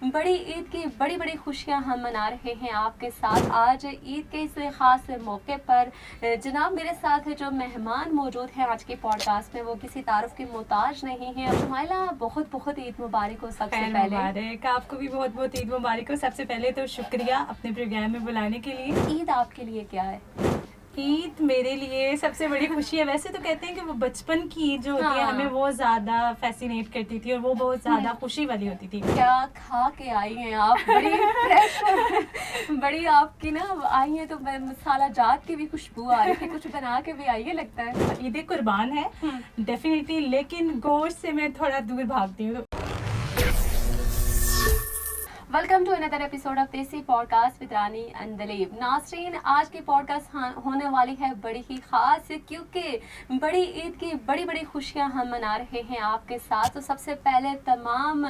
बड़ी ईद की बड़ी बड़ी खुशियां हम मना रहे हैं आपके साथ। आज ईद के इस ख़ास मौके पर जनाब मेरे साथ जो मेहमान मौजूद हैं आज के पॉडकास्ट में वो किसी तारुफ के मोहताज नहीं है। शुमाइला, बहुत बहुत ईद मुबारक हो। सबसे पहले मुबारक, आपको भी बहुत बहुत ईद मुबारक हो। सबसे पहले तो शुक्रिया अपने प्रोग्राम में बुलाने के लिए। ईद आपके लिए क्या है? ईद मेरे लिए सबसे बड़ी खुशी है। वैसे तो कहते हैं कि वो बचपन की ईद जो होती है हाँ। हमें वो ज़्यादा फैसिनेट करती थी और वो बहुत ज़्यादा खुशी वाली होती थी। क्या खा के आई हैं आप? बड़ी फ्रेश बड़ी आपकी ना आई हैं तो मसाला जात की भी खुशबू आ रही थी। कुछ बना के भी आई है लगता है। ईद कुर्बान है डेफिनेटली, लेकिन गोश्त से मैं थोड़ा दूर भागती हूँ। Welcome to another episode of desi podcast with Rani and Dalib. नाज़रीन, आज की पॉडकास्ट होने वाली है बड़ी ही ख़ास, क्योंकि बड़ी ईद की बड़ी बड़ी खुशियां हम मना रहे हैं आपके साथ। तो सबसे पहले तमाम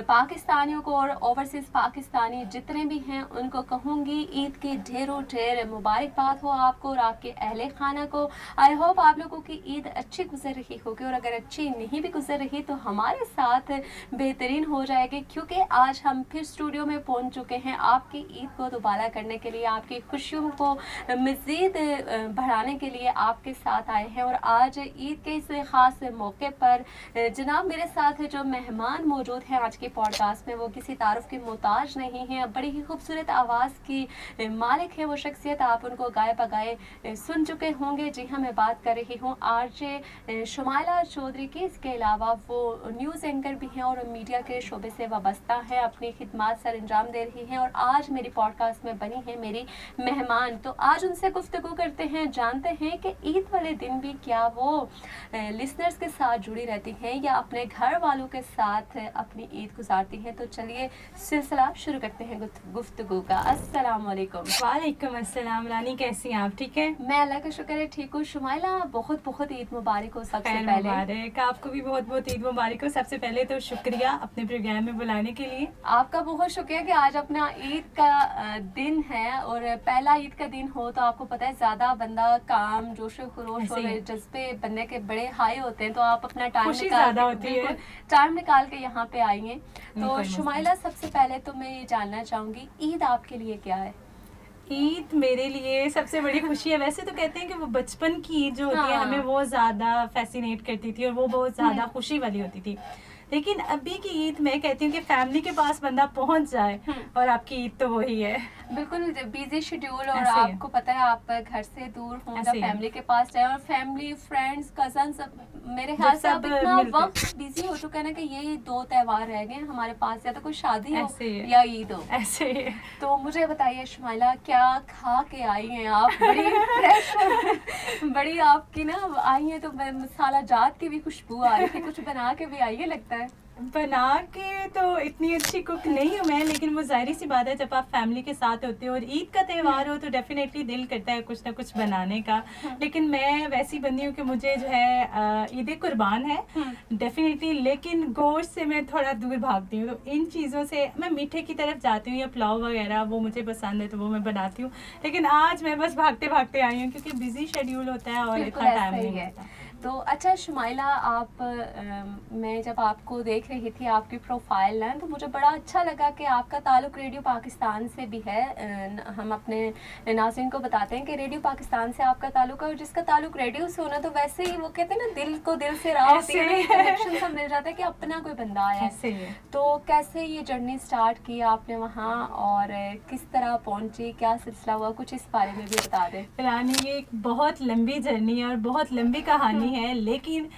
पाकिस्तानियों को और ओवरसीज़ पाकिस्तानी जितने भी हैं उनको कहूँगी ईद की ढेरों ढेर मुबारकबाद हो आपको और आपके अहले खाना को। आई होप आप लोगों की ईद अच्छी गुजर रही होगी, और अगर अच्छी नहीं भी गुजर रही तो हमारे साथ बेहतरीन हो जाएगी, क्योंकि आज हम फिर स्टूडियो में पहुंच चुके हैं आपकी ईद को दोबारा करने के लिए, आपकी खुशियों को मज़ीद बढ़ाने के लिए आपके साथ आए हैं। और आज ईद के इस ख़ास मौके पर जनाब मेरे साथ जो मेहमान मौजूद हैं आज के पॉडकास्ट में वो किसी तारुफ के मोहताज नहीं हैं। बड़ी ही खूबसूरत आवाज़ की मालिक है वो शख्सियत, आप उनको गाए बगाए सुन चुके होंगे। जी हाँ, मैं बात कर रही हूँ आरजे शुमाइला चौधरी की। इसके अलावा वो न्यूज़ एंकर भी हैं और मीडिया के शोबे से वाबस्ता हैं, अपनी खिदमत सर अंजाम दे रही हैं और आज मेरी पॉडकास्ट में बनी है मेरी मेहमान। तो आज उनसे गुफ्तगू करते हैं, जानते हैं कि ईद वाले दिन भी क्या वो लिसनर्स के साथ जुड़ी रहती हैं या अपने घर वालों के साथ अपनी ईद गुजारती हैं। तो चलिए सिलसिला शुरू करते हैं गुफ्तगू का। अस्सलाम वालेकुम। वालेकुम अस्सलाम। रानी कैसी हैं आप? ठीक है, मैं अल्लाह का शुक्र है ठीक हूँ। शुमाइला, बहुत बहुत ईद मुबारक हो। सबसे पहले मुबारक, आपको भी बहुत बहुत ईद मुबारक हो। सबसे पहले तो शुक्रिया अपने प्रोग्राम में बुलाने के लिए। आपका बहुत शुक्रिया कि आज अपना ईद का दिन है, और पहला ईद का दिन हो तो आपको पता है ज्यादा बंदा काम जोश खरोश और जज्बे बनने के बड़े हाई होते हैं, तो आप अपना टाइम निकाल के यहाँ पे आई हैं। तो शुमाइला, सबसे पहले तो मैं ये जानना चाहूंगी ईद आपके लिए क्या है? ईद मेरे लिए सबसे बड़ी खुशी है। वैसे तो कहते हैं कि वो बचपन की ईद जो होती है हमें वो ज़्यादा फैसिनेट करती थी और वो बहुत ज़्यादा खुशी वाली होती थी। लेकिन अभी की ईद मैं कहती हूँ कि फैमिली के पास बंदा पहुँच जाए और आपकी ईद तो वही है। बिल्कुल बिजी शेड्यूल, और आपको पता है आप घर से दूर हों या फैमिली के पास जाए, और फैमिली फ्रेंड्स कजन्स मेरे ख्याल से अब इतना वक्त बिजी हो चुका है ना कि ये दो त्यौहार रह गए हमारे पास, या तो कोई शादी हो या ईद हो। ऐसे तो मुझे बताइए शुमाइला, क्या खा के आई हैं आप? बड़ी फ्रेश बड़ी आपकी ना आई हैं तो मसाला जात की भी खुशबू आ रही थी। कुछ बना के भी आई है लगता है। बना के तो इतनी अच्छी कुक नहीं हूँ मैं, लेकिन वो जाहिर सी बात है जब आप फैमिली के साथ होते हो और ईद का त्यौहार हो तो डेफिनेटली दिल करता है कुछ ना कुछ बनाने का। लेकिन मैं वैसी बंदी हूँ कि मुझे जो है ईद कुर्बान है डेफिनेटली, लेकिन गोश्त से मैं थोड़ा दूर भागती हूँ। तो इन चीज़ों से मैं मीठे की तरफ जाती हूँ, या पुलाव वगैरह वो मुझे पसंद है तो वो मैं बनाती हूँ। लेकिन आज मैं बस भागते भागते आई हूँ क्योंकि बिजी शेड्यूल होता है और इतना टाइम नहीं होता। तो अच्छा शुमाइला, आप मैं जब आपको देख रही थी आपकी प्रोफाइल ना, तो मुझे बड़ा अच्छा लगा कि आपका ताल्लुक रेडियो पाकिस्तान से भी है। हम अपने नाज़रीन को बताते हैं कि रेडियो पाकिस्तान से आपका ताल्लुक है, और जिसका ताल्लुक रेडियो से होना तो वैसे ही वो कहते हैं ना दिल को दिल से राह कनेक्शन सा मिल जाता है कि अपना कोई बंदा आया है। तो कैसे ये जर्नी स्टार्ट की आपने वहाँ और किस तरह पहुँची, क्या सिलसिला हुआ, कुछ इस बारे में भी बता दें। रानी, ये एक बहुत लंबी जर्नी है और बहुत लंबी कहानी है, लेकिन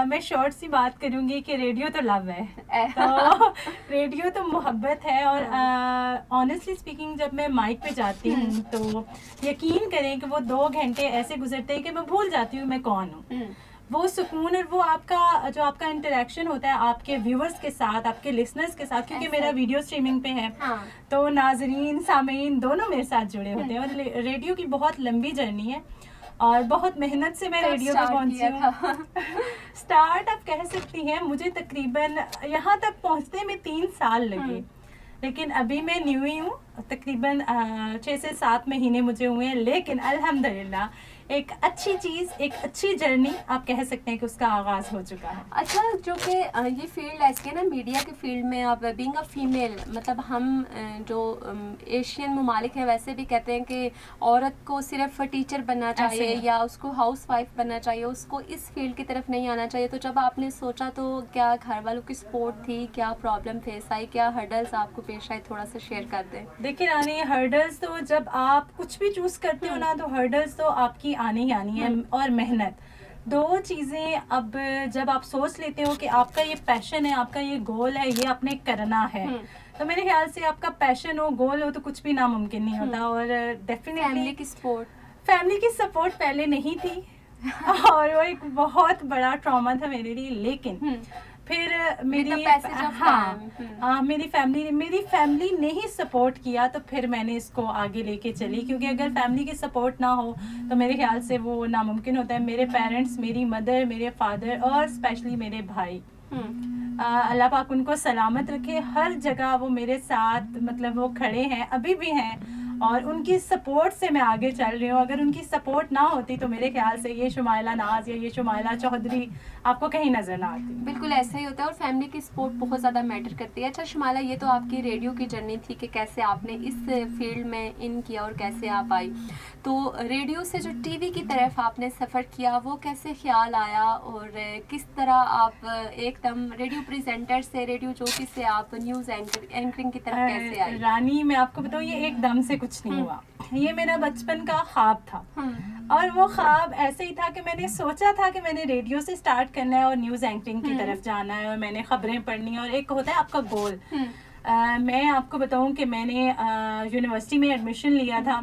मैं शॉर्ट सी बात करूंगी कि रेडियो तो लव है, तो रेडियो तो मोहब्बत है। और ऑनेस्टली स्पीकिंग जब मैं माइक पे जाती हूँ तो यकीन करें कि वो 2 घंटे ऐसे गुजरते हैं कि मैं भूल जाती हूँ मैं कौन हूँ। वो सुकून और वो आपका जो आपका इंटरेक्शन होता है आपके व्यूवर्स के साथ, आपके लिसनर्स के साथ, क्योंकि मेरा वीडियो स्ट्रीमिंग पे है तो नाजरीन सामीन दोनों मेरे साथ जुड़े होते हैं। और रेडियो की बहुत लंबी जर्नी है और बहुत मेहनत से मैं रेडियो पे पहुंची हूँ। स्टार्ट आप कह सकती हैं, मुझे तकरीबन यहाँ तक पहुँचने में 3 साल लगे, लेकिन अभी मैं न्यू ही हूँ तकरीबन 6 से 7 महीने मुझे हुए हैं, लेकिन अल्हम्दुलिल्लाह एक अच्छी चीज़, एक अच्छी जर्नी आप कह सकते हैं कि उसका आगाज़ हो चुका है। अच्छा, जो कि ये फील्ड ऐसी है ना, मीडिया के फील्ड में आप बीइंग अ फीमेल, मतलब हम जो एशियन ममालिक हैं वैसे भी कहते हैं कि औरत को सिर्फ टीचर बनना चाहिए या उसको हाउस वाइफ बनना चाहिए, उसको इस फील्ड की तरफ नहीं आना चाहिए। तो जब आपने सोचा तो क्या घर वालों की सपोर्ट थी, क्या प्रॉब्लम फेस आई, क्या हर्डल्स आपको पेश आए, थोड़ा सा शेयर कर दें। देखिए रानी, हर्डल्स तो जब आप कुछ भी चूज़ करते हो ना, तो हर्डल्स तो आपकी आनी ही आनी है, और मेहनत, दो चीज़ें। अब जब आप सोच लेते हो कि आपका ये पैशन है, आपका ये गोल है, ये आपने करना है, तो मेरे ख्याल से आपका पैशन हो, गोल हो, तो कुछ भी नामुमकिन नहीं होता। और डेफिनेटली फैमिली की सपोर्ट पहले नहीं थी और वो एक बहुत बड़ा ट्रॉमा था मेरे लिए। लेकिन फिर मेरी मेरी फैमिली ने ही सपोर्ट किया, तो फिर मैंने इसको आगे लेके चली, क्योंकि अगर फैमिली की सपोर्ट ना हो तो मेरे ख्याल से वो नामुमकिन होता है। मेरे पेरेंट्स, मेरी मदर, मेरे फादर और स्पेशली मेरे भाई, अल्लाह पाक उनको सलामत रखे, हर जगह वो मेरे साथ, मतलब वो खड़े हैं, अभी भी हैं, और उनकी सपोर्ट से मैं आगे चल रही हूँ। अगर उनकी सपोर्ट ना होती तो मेरे ख्याल से ये शुमाइला नाज या ये शुमाइला चौधरी आपको कहीं नजर ना आती। बिल्कुल ऐसा ही होता है, और फैमिली की सपोर्ट बहुत ज़्यादा मैटर करती है। अच्छा शुमाइला, ये तो आपकी रेडियो की जर्नी थी कि कैसे आपने इस फील्ड में इन किया और कैसे आप आई। तो रेडियो से जो टीवी की तरफ आपने सफ़र किया, वो कैसे ख्याल आया, और किस तरह आप एकदम रेडियो प्रेजेंटर से, रेडियो जॉकी से आप न्यूज़ एंकरिंग की तरफ कैसे आई? रानी, मैं आपको बताऊँ, ये एकदम से कुछ नहीं हुआ, ये मेरा बचपन का ख्वाब था। और वो ख्वाब ऐसे ही था कि मैंने सोचा था कि मैंने रेडियो से स्टार्ट करना है और न्यूज़ एंकरिंग की तरफ जाना है, और मैंने खबरें पढ़नी है, और एक होता है आपका गोल। मैं आपको बताऊं कि मैंने यूनिवर्सिटी में एडमिशन लिया था,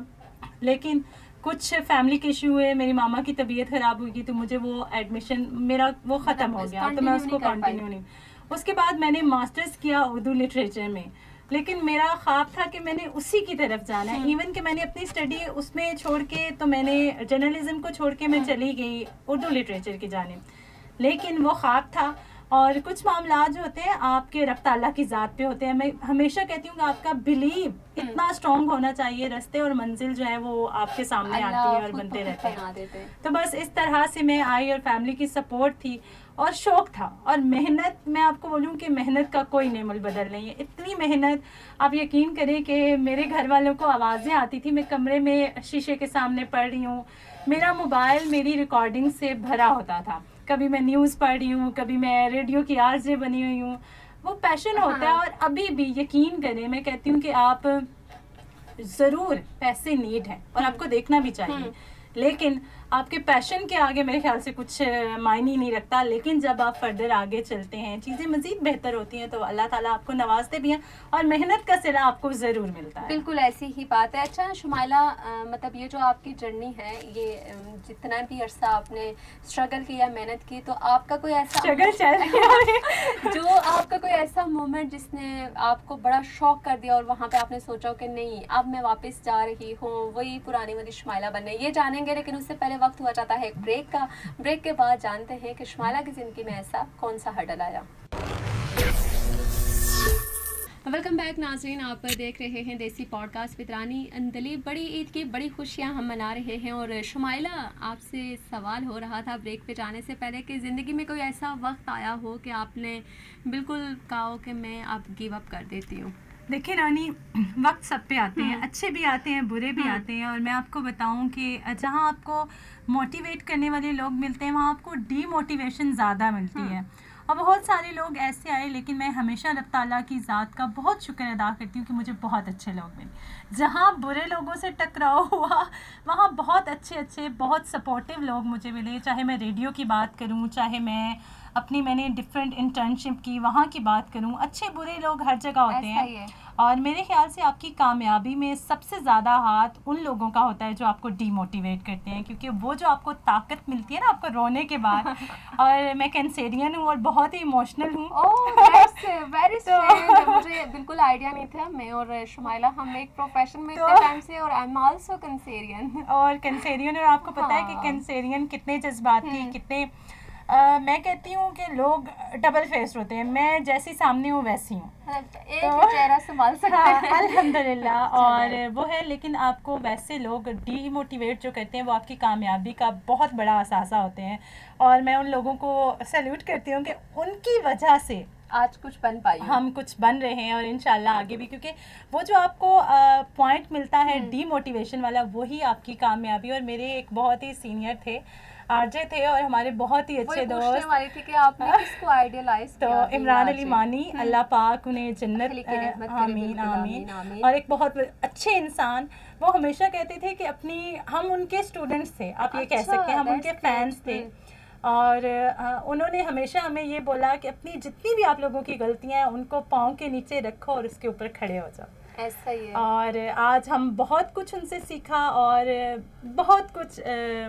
लेकिन कुछ फैमिली के इशू हुए, मेरी मामा की तबीयत ख़राब हुई थी, तो मुझे वो एडमिशन मेरा वो ख़त्म हो गया, तो मैं उसको कंटिन्यू नहीं। उसके बाद मैंने मास्टर्स किया उर्दू लिटरेचर में, लेकिन मेरा ख्वाब था कि मैंने उसी की तरफ जाना है। इवन कि मैंने अपनी स्टडी उसमें छोड़ के, तो मैंने जर्नलिज्म को छोड़ के मैं चली गई उर्दू लिटरेचर की जानिब, लेकिन वो ख्वाब था। और कुछ मामला जो होते हैं आपके रब ताला की ज़ात पे होते हैं। मैं हमेशा कहती हूँ कि आपका बिलीव इतना स्ट्रॉन्ग होना चाहिए, रास्ते और मंजिल जो है वो आपके सामने आती है और बनते रहते हैं। तो बस इस तरह से मैं आई, और फैमिली की सपोर्ट थी और शौक़ था, और मेहनत, मैं आपको बोलूँ कि मेहनत का कोई नेमुल बदल नहीं है। इतनी मेहनत, आप यकीन करें कि मेरे घर वालों को आवाज़ें आती थी, मैं कमरे में शीशे के सामने पढ़ रही हूँ, मेरा मोबाइल मेरी रिकॉर्डिंग से भरा होता था, कभी मैं न्यूज़ पढ़ रही हूँ, कभी मैं रेडियो की आरजे बनी हुई हूँ। वो पैशन होता है, और अभी भी यकीन करें, मैं कहती हूँ कि आप ज़रूर पैसे नीड है और आपको देखना भी चाहिए, लेकिन आपके पैशन के आगे मेरे ख्याल से कुछ मायने नहीं रखता। लेकिन जब आप फर्दर आगे चलते हैं, चीज़ें मज़ीद बेहतर होती हैं, तो अल्लाह ताला आपको नवाजते भी हैं, और मेहनत का सिला आपको ज़रूर मिलता है। बिल्कुल ऐसी ही बात है। अच्छा शुमाइला, मतलब ये जो आपकी जर्नी है, ये जितना भी अरसा आपने स्ट्रगल किया, मेहनत की, तो आपका कोई ऐसा स्ट्रगल चल रहा है जो आपका कोई ऐसा मोमेंट जिसने आपको बड़ा शौक कर दिया, और वहाँ पे आपने सोचा कि नहीं, अब मैं वापस जा रही हूँ वही पुरानी वाली शुमाइला बनने? ये जानेंगे, लेकिन उससे पहले वक्त हुआ जाता है एक ब्रेक का। ब्रेक के बाद जानते हैं कि शुमाइला की ज़िंदगी में ऐसा कौन सा हर्डल आया। वेलकम बैक नाज़रीन, आप देख रहे हैं देसी पॉडकास्ट विद रानी अंदलीब। बड़ी ईद की बड़ी खुशियां हम मना रहे हैं, और शुमाइला, आपसे सवाल हो रहा था ब्रेक पे जाने से पहले कि ज़िंदगी में कोई ऐसा वक्त आया हो कि आपने बिल्कुल कहा हो कि मैं अब गिव अप कर देती हूँ? देखिए रानी, वक्त सब पे आते हैं, अच्छे भी आते हैं, बुरे भी आते हैं, और मैं आपको बताऊं कि जहां आपको मोटिवेट करने वाले लोग मिलते हैं, वहां आपको डीमोटिवेशन ज़्यादा मिलती है। और बहुत सारे लोग ऐसे आए, लेकिन मैं हमेशा रब ताला की ज़ात का बहुत शुक्र अदा करती हूँ कि मुझे बहुत अच्छे लोग मिले। जहाँ बुरे लोगों से टकराव हुआ, वहाँ बहुत अच्छे बहुत सपोर्टिव लोग मुझे मिले। चाहे मैं रेडियो की बात करूँ, चाहे मैंने डिफरेंट इंटर्नशिप की, वहाँ की बात करूँ, अच्छे बुरे लोग हर जगह होते हैं। और मेरे ख्याल से आपकी कामयाबी में सबसे ज़्यादा हाथ उन लोगों का होता है जो आपको डीमोटिवेट करते हैं, क्योंकि वो जो आपको ताकत मिलती है ना आपको रोने के बाद। और मैं कैंसेरियन हूँ और बहुत ही इमोशनल हूँ। मुझे बिल्कुल आइडिया नहीं था। मैं और शुमाइला हम एक प्रोफेशन में इतने टाइम से, और आई एम आल्सो कैंसेरियन। और कैंसेरियन, और आपको पता है कि कैंसेरियन कितने जज्बाती, कितने मैं कहती हूँ कि लोग डबल फेस होते हैं। मैं जैसी सामने हूँ वैसी हूँ, एक ही चेहरा संभाल सकते हाँ, हैं। अल्हम्दुलिल्लाह। और वो है, लेकिन आपको वैसे लोग डीमोटिवेट जो करते हैं वो आपकी कामयाबी का बहुत बड़ा असासा होते हैं। और मैं उन लोगों को सैल्यूट करती हूँ कि उनकी वजह से आज कुछ बन पाई हो। हम कुछ बन रहे हैं और इंशाल्लाह आगे भी, क्योंकि वो जो आपको पॉइंट मिलता है डीमोटिवेशन वाला, वही आपकी कामयाबी। और मेरे एक बहुत ही सीनियर थे, आरजे थे, और हमारे बहुत ही अच्छे दोस्त वाली थी कि आपने किसको आइडियलाइज तो किया? इमरान अली मानी, अल्लाह पाक उन्हें जन्नत रहमत करे, आमीन बिल्कुल, आमीन। आमीन। और एक बहुत अच्छे इंसान, वो हमेशा कहते थे कि हम उनके स्टूडेंट्स थे, आप ये कह अच्छा, सकते हैं, हम उनके that's फैंस थे। और उन्होंने हमेशा हमें ये बोला कि अपनी जितनी भी आप लोगों की गलतियां हैं उनको पाँव के नीचे रखो और उसके ऊपर खड़े हो जाओ। ऐसा ही है। और आज हम बहुत कुछ उनसे सीखा, और बहुत कुछ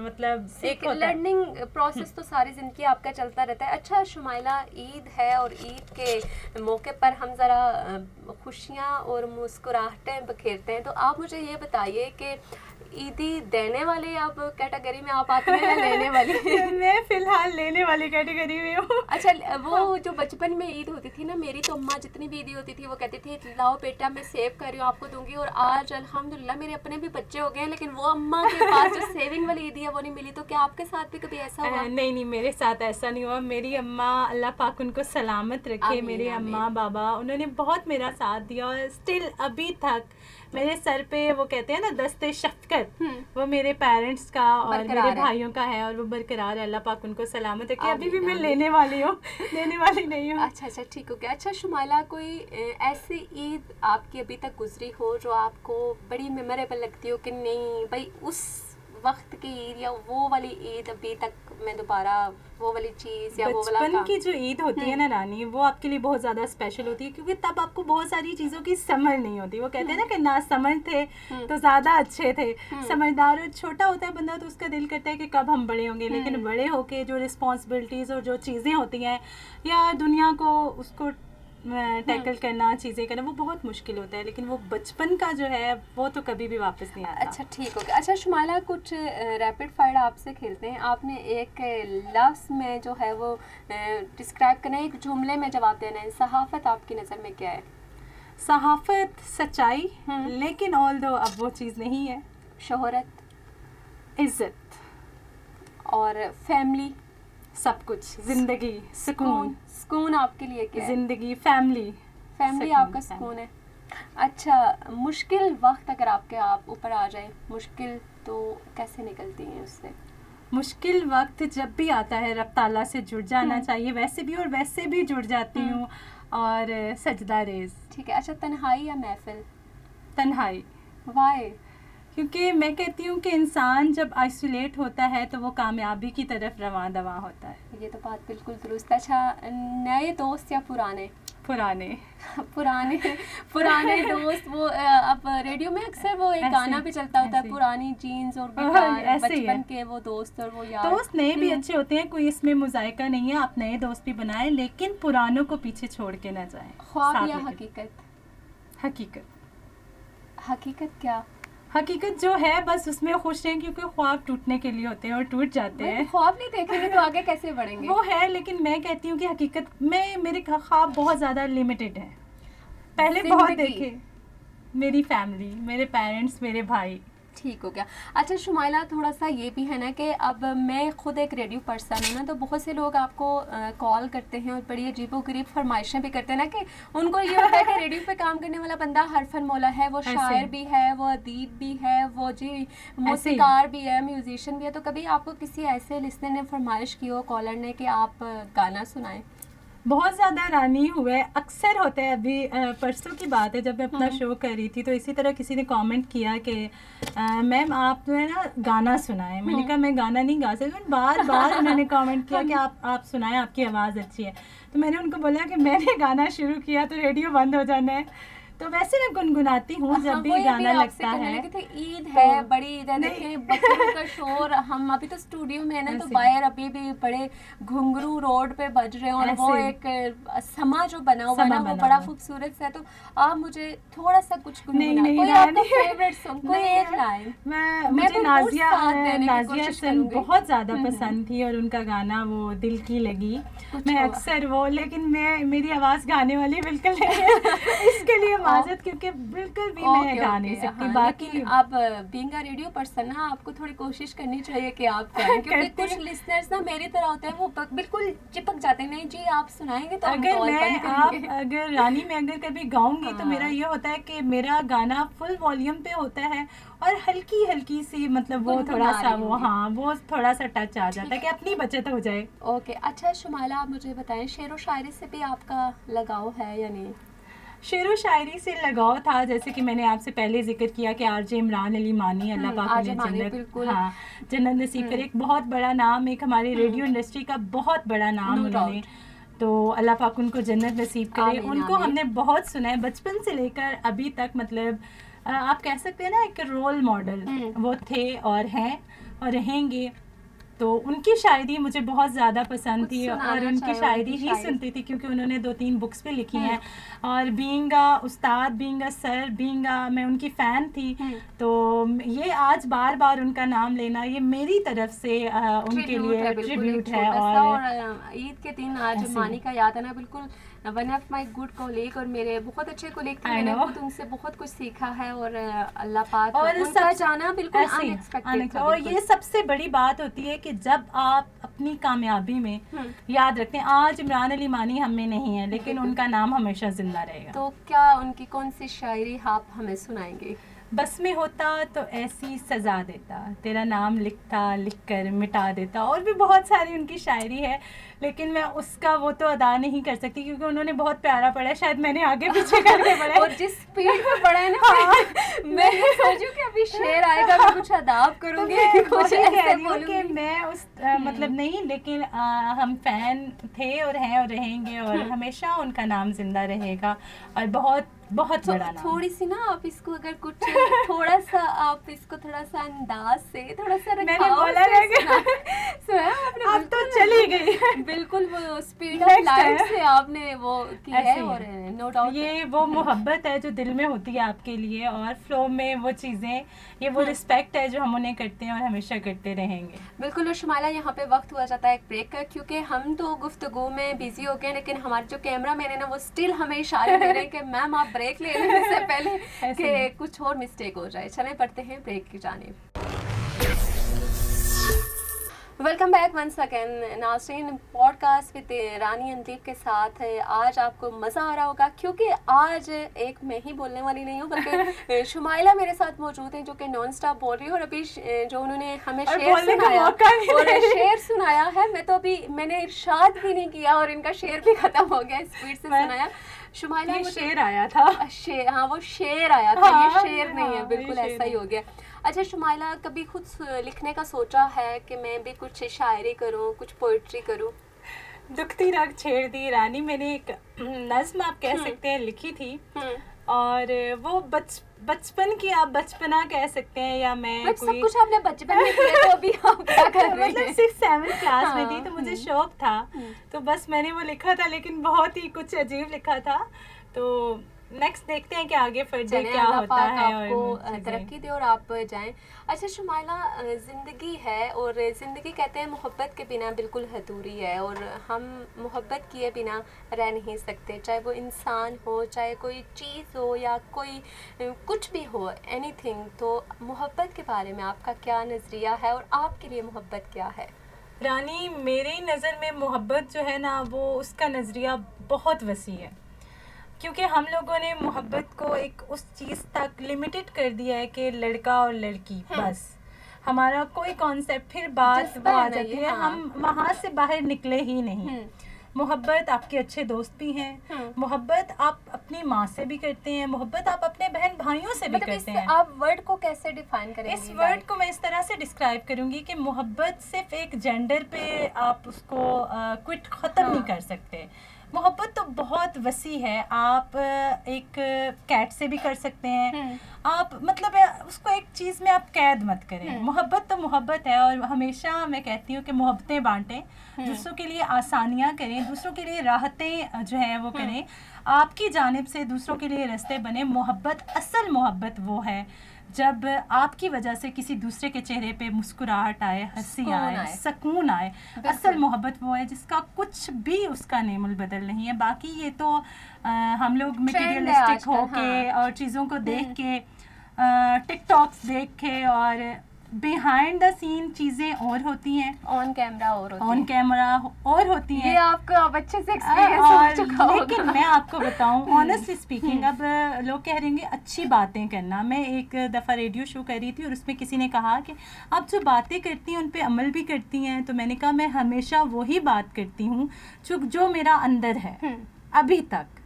मतलब एक लर्निंग प्रोसेस तो सारी ज़िंदगी आपका चलता रहता है। अच्छा शुमाइला, ईद है और ईद के मौके पर हम ज़रा खुशियाँ और मुस्कुराहटें बखेरते हैं, तो आप मुझे ये बताइए कि ईदी देने वाले आप कैटेगरी में आप आती हैं या लेने वाली? मैं फिलहाल लेने वाली कैटेगरी में हूँ। अच्छा, वो जो बचपन में ईद होती थी ना, मेरी तो अम्मा जितनी भी ईदी होती थी वो कहती थी लाओ बेटा मैं सेव कर रही हूँ आपको दूंगी। और आज अल्हम्दुलिल्लाह मेरे अपने भी बच्चे हो गए हैं, लेकिन वो अम्मा के पास जो सेविंग वाली ईदी है वो नहीं मिली। तो क्या आपके साथ भी कभी ऐसा हुआ? नहीं, मेरे साथ ऐसा नहीं हुआ। मेरी अम्मा, अल्लाह पाक उनको सलामत रखे, आमीन, मेरे आमीन। अम्मा बाबा, उन्होंने बहुत मेरा साथ दिया। और स्टिल अभी तक मेरे सर पे वो कहते हैं ना दस्ते शफ़क़त, वो मेरे पेरेंट्स का और मेरे भाइयों का है, और वो बरकरार है। अल्लाह पाक उनको सलामत रखे। अभी भी मैं लेने वाली हूँ, देने वाली नहीं हूँ। अच्छा, ठीक हो गया। अच्छा शुमाइला, कोई ऐसी ईद आपकी अभी तक गुजरी हो जो आपको बड़ी मेमोरेबल लगती हो कि नहीं भाई उस वक्त की ईद या वो वाली ईद अभी तक मैं दोबारा वो वाली चीज़ या वो वाला बचपन की जो ईद होती है ना रानी, वो आपके लिए बहुत ज़्यादा स्पेशल होती है, क्योंकि तब आपको बहुत सारी चीज़ों की समझ नहीं होती। वो कहते हैं ना कि ना समझ थे तो ज़्यादा अच्छे थे। समझदार छोटा होता है बंदा तो उसका दिल करता है कि कब हम बड़े होंगे, लेकिन बड़े होके जो रिस्पॉन्सिबिलिटीज़ और जो चीज़ें होती हैं या दुनिया को उसको टैकल करना, चीज़ें करना, वो बहुत मुश्किल होता है। लेकिन वो बचपन का जो है वो तो कभी भी वापस नहीं आता। अच्छा, ठीक हो गया। अच्छा शुमाइला, कुछ रैपिड फायर आपसे खेलते हैं। आपने एक लफ्ज़ में जो है वो डिस्क्राइब करना है, एक जुमले में जवाब देना है। सहाफ़त आपकी नज़र में क्या है? सहाफ़त सच्चाई, लेकिन ऑल्दो अब वो चीज़ नहीं है। शोहरत, इज़्ज़त, और फैमिली, सब कुछ, ज़िंदगी, सुकून। सुकून आपके लिए क्या है? ज़िंदगी, फैमिली आपका सुकून है। अच्छा, मुश्किल वक्त अगर आपके ऊपर आ जाए, मुश्किल तो कैसे निकलती हैं उससे? मुश्किल वक्त जब भी आता है रब ताला से जुड़ जाना चाहिए, वैसे भी जुड़ जाती हूँ। और सजदा रेज़। ठीक है। अच्छा, तन्हाई या महफिल? तन्हाई। वाई? क्योंकि मैं कहती हूँ कि इंसान जब आइसोलेट होता है तो वो कामयाबी की तरफ रवां दवा होता है। ये तो बात बिल्कुल दुरुस्त है। अच्छा, नए दोस्त या पुराने? पुराने दोस्त। वो अब रेडियो में अक्सर वो एक गाना भी चलता होता है, पुरानी जीन्स और गिटार, बचपन के वो दोस्त और वो यार। दोस्त नए भी अच्छे होते हैं, कोई इसमें मुज़ायका नहीं है, आप नए दोस्त भी बनाएं, लेकिन पुरानों को पीछे छोड़ के ना जाएं। ख्वाब या हकीकत? हकीकत क्या? हकीकत जो है बस उसमें खुश रहें, क्योंकि ख्वाब टूटने के लिए होते हैं और टूट जाते हैं। ख्वाब नहीं देखेंगे तो आगे कैसे बढ़ेंगे? वो है, लेकिन मैं कहती हूँ कि हकीकत में मेरे ख्वाब बहुत ज़्यादा लिमिटेड है। पहले बहुत देखे, मेरी फैमिली, मेरे पेरेंट्स, मेरे भाई। ठीक हो गया। अच्छा शुमाइला, थोड़ा सा ये भी है ना कि अब मैं खुद एक रेडियो पर्सन हूँ ना, तो बहुत से लोग आपको कॉल करते हैं और बड़ी अजीबोगरीब फरमाइशें भी करते हैं ना कि उनको ये होता है कि रेडियो पे काम करने वाला बंदा हरफन मौला है, वो शायर भी है, वो अदीब भी है, वो जी मौसीकार भी है, म्यूजिशियन भी है। तो कभी आपको किसी ऐसे लिसनर ने फरमाइश की हो, कॉलर ने, कि आप गाना सुनाएं? बहुत ज़्यादा रानी हुए, अक्सर होता है। अभी परसों की बात है, जब मैं अपना शो कर रही थी तो इसी तरह किसी ने कमेंट किया कि मैम आप जो है ना गाना सुनाएं। मैंने कहा मैं गाना नहीं गा सकती। बार बार उन्होंने कमेंट किया कि आप सुनाएं, आपकी आवाज़ अच्छी है। तो मैंने उनको बोला कि मैंने गाना शुरू किया तो रेडियो बंद हो जाना है। तो वैसे मैं गुनगुनाती हूँ जब भी वही गाना अभी आपसे लगता कहने है। लगी थी, ईद है, तो बड़ी ईद है, नहीं। देखिए बच्चों का शोर, हम अभी तो स्टूडियो में है ना, तो ऐसे। बाहर अभी भी बड़े घुंघरू रोड पे बज रहे हैं और वो ऐसे। एक समा जो बना हुआ है समा ना, वो बना बड़ा हुआ। खूबसूरत सा है। तो आप मुझे थोड़ा सा कुछ नहीं गुनगुना, नहीं कोई आपका रानी, फेवरेट सॉन्ग, कोई नहीं एक लाइन। मैं मैं मुझे भरपूर नाजिया साथ देने की नाजिया कोशिश सिंह करूंगी। बहुत ज़्यादा पसंद थी और उनका गाना वो दिल की लगी। कुछ मैं हुआ। अक्सर वो, लेकिन मैं मेरी आवाज़ गाने वाली बिल्कुल नहीं है इसके लिए माजत, क्योंकि बिल्कुल भी मैं गा नहीं सकती। हाँ, बाकी लेकिन आप बीइंग अ रेडियो पर्सन ना, आपको थोड़ी कोशिश करनी चाहिए कि आप गाएं, क्योंकि करती कुछ हूँ। लिसनर्स ना मेरी तरह होते हैं, वो बिल्कुल चिपक जाते हैं, नहीं जी आप सुनाएंगे तो हम अगर कॉल मैं बंद आप करेंगे। अगर रानी मैं अगर कभी गाऊंगी तो मेरा हाँ। ये होता है कि मेरा गाना फुल वॉल्यूम पे होता है और हल्की हल्की सी, मतलब वो थोड़ा गुनगुना सा रही वो, होंगी। हाँ वो थोड़ा सा टच आ जाता है ठीक कि है। अपनी बचत हो जाए। ओके, अच्छा शुमाइला, आप मुझे बताएं, शेरो शायरी से भी आपका लगाव है या नहीं? शेरो शायरी से लगाव था, जैसे कि मैंने आपसे पहले जिक्र किया कि आरजे इमरान अली मानी, अल्लाह पाक आरजे उन्हें मानी, जन्नत, बिल्कुल। हाँ जन्नत नसीब करे। एक बहुत बड़ा नाम, एक हमारी रेडियो इंडस्ट्री का बहुत बड़ा नाम नो उन्होंने, डाउट। तो अल्लाह पाक उनको जन्नत नसीब करे। आमीन, उनको आमीन। हमने बहुत सुना है बचपन से लेकर अभी तक, मतलब आप कह सकते हैं ना एक रोल मॉडल वो थे और हैं और रहेंगे। तो उनकी शायरी मुझे बहुत ज़्यादा पसंद कुछ थी और सुनाना उनकी चाहे शायरी उनकी ही शायरी। सुनती थी, क्योंकि उन्होंने 2-3 बुक्स भी लिखी हैं। और being a Ustad, being a sir, being a, मैं उनकी फ़ैन थी। तो ये आज बार बार उनका नाम लेना, ये मेरी तरफ से उनके ट्रिब्यूट लिए है, बिल्कुल एक ट्रिब्यूट है। छोटा सा। और और ईद के दिन आज ऐसे मानी का याद है ना, बिल्कुल one of my good colleague और मेरे बहुत अच्छे कोलीग थे, I मैंने know। खुद उनसे बहुत कुछ सीखा है। और अल्लाह पाक, और उनका जाना बिल्कुल ऐसे अनएक्सपेक्टेड था। और बिल्कुल। ये सबसे बड़ी बात होती है कि जब आप अपनी कामयाबी में याद रखते हैं, आज इमरान अली मानी हम में नहीं है, लेकिन उनका नाम हमेशा जिंदा रहेगा। तो क्या उनकी कौन सी शायरी आप हमें सुनाएंगे? बस में होता तो ऐसी सजा देता, तेरा नाम लिखता लिख कर मिटा देता। और भी बहुत सारी उनकी शायरी है, लेकिन मैं उसका वो तो अदा नहीं कर सकती, क्योंकि उन्होंने बहुत प्यारा पढ़ा है, शायद मैंने आगे पीछे करके पढ़ा है। और जिस स्पीड में पढ़ा है ना, मैं सोचूं कि अभी शेर आएगा, मैं कुछ अदाब करूंगी, कुछ ऐसे कि बोलूंगी। मैं उस मतलब नहीं, लेकिन हम फैन थे और हैं और रहेंगे, और हमेशा उनका नाम जिंदा रहेगा। और बहुत बहुत बड़ा नाम। थोड़ी सी ना आप इसको अगर कुछ थोड़ा सा आप इसको थोड़ा सा अंदाज से, थोड़ा सा मैंने रखाव बोला से ना सुना आपने, अब तो चली गई। बिल्कुल वो स्पीड ऑफ Next लाइट है। से आपने वो किया है। ऐसे ही और है। नो डाउट ये वो मोहब्बत है जो दिल में होती है आपके लिए, और फ्लो में वो चीज़ें, ये वो रिस्पेक्ट है जो हम उन्हें करते हैं और हमेशा करते रहेंगे। बिल्कुल। और शुमाइला, यहाँ पे वक्त हुआ जाता है एक ब्रेक का, क्योंकि हम तो गुफ्तगू में बिजी हो गए, लेकिन हमारे जो कैमरा मैन है ना, वो स्टिल हमें इशारे दे रहे हैं कि मैम आप ब्रेक ले लेने से पहले ऐसे कि ही। कुछ और मिस्टेक हो जाए। चलें पढ़ते हैं ब्रेक की जानिब। वेलकम बैक वंस अगेन नाज़रीन, पॉडकास्ट विद रानी अंदीप के साथ है। आज आपको मज़ा आ रहा होगा, क्योंकि आज एक मैं ही बोलने वाली नहीं हूँ, बल्कि शुमाइला मेरे साथ मौजूद हैं, जो कि नॉन स्टॉप बोल रही है। और अभी जो उन्होंने हमें शेर सुनाया, और शेर सुनाया है, मैं तो अभी मैंने इरशाद भी नहीं किया और इनका शेर भी ख़त्म हो गया, स्पीड से सुनाया। शुमाइला, ये शेर आया था। हाँ वो शेर आया था, ये हाँ, शेर नहीं है, हाँ, बिल्कुल ये ऐसा ही शेर हो गया। अच्छा शुमाइला, कभी खुद लिखने का सोचा है कि मैं भी कुछ शायरी करूं, कुछ पोइट्री करूं? दुखती रग छेड़ दी रानी, मैंने एक नज्म आप कह सकते हैं लिखी थी, और वो बचपन की आप बचपना कह सकते हैं, या मैं सब कुछ आपने बचपन में किया, तो अभी आप क्या कर रहे मतलब हैं? 6-7 क्लास में थी, तो मुझे शौक था, तो बस मैंने वो लिखा था, लेकिन बहुत ही कुछ अजीब लिखा था। तो नेक्स्ट देखते हैं कि आगे फर्दर क्या होता है, आपको और तरक्की दे और आप जाएं। अच्छा शुमाइला, ज़िंदगी है, और ज़िंदगी कहते हैं मोहब्बत के बिना बिल्कुल अधूरी है, और हम मोहब्बत किए बिना रह नहीं सकते, चाहे वो इंसान हो, चाहे कोई चीज़ हो, या कोई कुछ भी हो, एनीथिंग। तो मोहब्बत के बारे में आपका क्या नज़रिया है, और आपके लिए मोहब्बत क्या है? रानी, मेरी नज़र में मोहब्बत जो है ना, वो उसका नज़रिया बहुत वसी है, क्योंकि हम लोगों ने मोहब्बत को एक उस चीज़ तक लिमिटेड कर दिया है कि लड़का और लड़की, बस हमारा कोई कॉन्सेप्ट, फिर बात जज्बा वो आ है ना जाती ये, है, हाँ। हम वहाँ से बाहर निकले ही नहीं। मोहब्बत आपके अच्छे दोस्त भी हैं, मोहब्बत आप अपनी माँ से भी करते हैं, मोहब्बत आप अपने बहन भाइयों से भी मतलब करते हैं। आप वर्ड को कैसे डिफाइन करेंगे? इस वर्ड को मैं इस तरह से डिस्क्राइब करूंगी कि मोहब्बत सिर्फ एक जेंडर पे आप उसको क्विट ख़त्म नहीं कर सकते। मोहब्बत तो बहुत वसी है। आप एक कैट से भी कर सकते हैं। आप मतलब उसको एक चीज़ में आप कैद मत करें। मोहब्बत तो मोहब्बत है, और हमेशा मैं कहती हूँ कि मोहब्बतें बांटें, दूसरों के लिए आसानियाँ करें, दूसरों के लिए राहतें जो है वो करें, आपकी जानिब से दूसरों के लिए रास्ते बने। मोहब्बत, असल मोहब्बत वो है जब आपकी वजह से किसी दूसरे के चेहरे पे मुस्कुराहट आए, हंसी आए, सुकून आए। असल मोहब्बत वो है जिसका कुछ भी उसका नेमुल बदल नहीं है। बाकी ये तो हम लोग मटेरियलिस्टिक होके और चीज़ों को देख के, टिकटॉक्स देख के, और बिहाइंड द सीन चीज़ें और होती हैं, ऑन कैमरा और होती ऑन कैमरा और होती हैं। ये आपको अब अच्छे से एक्सपीरियंस हो चुका होगा। लेकिन मैं आपको बताऊं, ऑनेस्टली स्पीकिंग, अब लोग कह रहे हैं अच्छी बातें करना। मैं एक दफ़ा रेडियो शो कर रही थी और उसमें किसी ने कहा कि आप जो बातें करती हैं उन पे अमल भी करती हैं। तो मैंने कहा मैं हमेशा वही बात करती हूँ जो मेरा अंदर है अभी तक।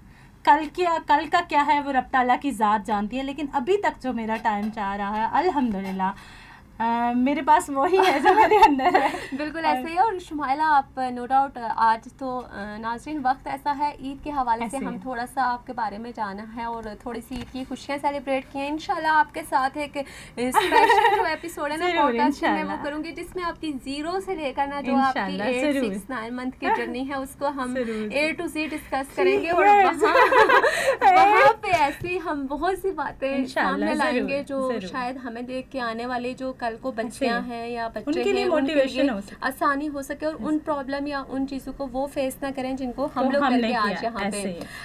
कल का क्या है वो रब ताला की ज़ात जानती है, लेकिन अभी तक जो मेरा टाइम चाह रहा है अल्हम्दुलिल्लाह मेरे पास वही है जो मेरे अंदर है। बिल्कुल ऐसे ही। और शुमाइला, आप नो डाउट आज तो नाज़रीन वक्त ऐसा है, ईद के हवाले से हम थोड़ा सा आपके बारे में जाना है और थोड़ी सी ईद की खुशियाँ सेलिब्रेट की हैं। इंशाल्लाह आपके साथ एक स्पेशल जो एपिसोड है ना पॉडकास्ट में वो करूँगी, जिसमें आपकी ज़ीरो से लेकर ना जो आपकी 8, 6, 9 मंथ की जर्नी है उसको हम A to Z डिस्कस करेंगे। और वहाँ पे ऐसी हम बहुत सी बातें सामने लाएंगे जो शायद हमें देख के आने वाले जो कल को बच्चियां हैं या बच्चे उनके लिए मोटिवेशन हो सके, आसानी हो सके, और उन प्रॉब्लम या उन चीज़ों को वो फेस ना करें जिनको हम लोग करके आज यहाँ पे।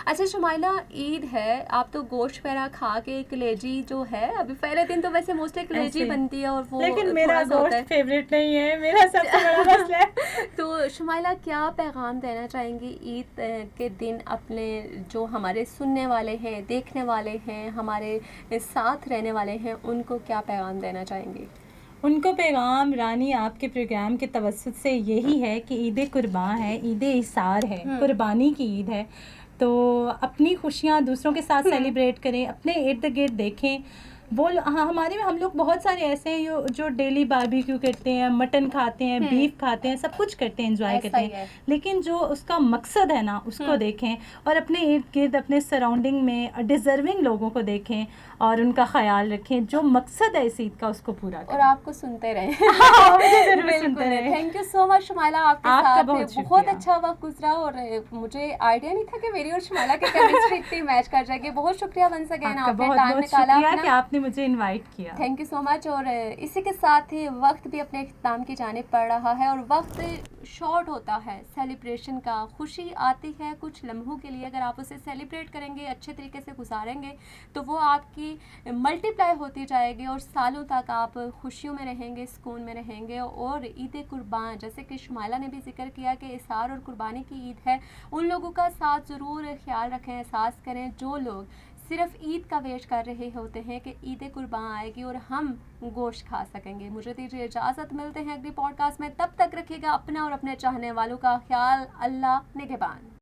अच्छा शुमाइला, ईद है, आप तो गोश्त वगैरह खा के कलेजी जो है, अभी पहले दिन तो वैसे मोस्टली कलेजी बनती है और वो, लेकिन मेरा गोश्त फेवरेट नहीं है, मेरा सबसे बड़ा मसला है। तो शुमाइला, क्या पैगाम देना चाहेंगी ईद के दिन अपने जो हमारे सुनने वाले हैं, देखने वाले हैं, हमारे साथ रहने वाले हैं, उनको क्या पैगाम देना चाहेंगी? उनको पैगाम रानी आपके प्रोग्राम के तवस्सुत से यही है कि ईद कुर्बान है, ईद इसार है, कुर्बानी की ईद है। तो अपनी खुशियाँ दूसरों के साथ सेलिब्रेट करें, अपने इर्द गिर्द देखें। हमारे में हम लोग बहुत सारे ऐसे हैं जो डेली बारबेक्यू करते हैं, मटन खाते हैं, बीफ खाते हैं, सब कुछ करते हैं, एंजॉय करते हैं, लेकिन जो उसका मकसद है ना उसको देखें, और अपने इर्द गिर्द अपने सराउंडिंग में डिज़र्विंग लोगों को देखें और उनका ख्याल रखें। जो मकसद है इस ईद का उसको पूरा करें। और आपको सुनते रहें। सुनते रहें। Thank you so much Shumaila, आपके साथ बहुत अच्छा वक्त गुजरा और मुझे आइडिया नहीं था कि मेरी और शुमाइला की केमिस्ट्री इतनी मैच कर जाएगी। बहुत शुक्रिया वंस अगेन, आपने टाइम निकाला कि आपने मुझे इनवाइट किया। Thank you so much. और इसी के साथ ही वक्त भी अपने इख्तिताम की जानिब पड़ रहा है, और वक्त शॉर्ट होता है सेलिब्रेशन का। खुशी आती है कुछ लम्हों के लिए, अगर आप उसे सेलिब्रेट करेंगे, अच्छे तरीके से गुजारेंगे, तो वो आपकी मल्टीप्लाई होती जाएगी और सालों तक आप खुशियों में रहेंगे, सुकून में रहेंगे। और ईद कुर्बान, जैसे कि शुमाइला ने भी जिक्र किया कि इसार और कुर्बानी की ईद है, उन लोगों का साथ ज़रूर ख्याल रखें, एहसास करें जो लोग सिर्फ ईद का वेट कर रहे होते हैं कि ईद कुर्बान आएगी और हम गोश्त खा सकेंगे। मुझे दीजिए इजाज़त, मिलते हैं अगली पॉडकास्ट में। तब तक रखिएगा अपना और अपने चाहने वालों का ख्याल। अल्लाह निगहबान।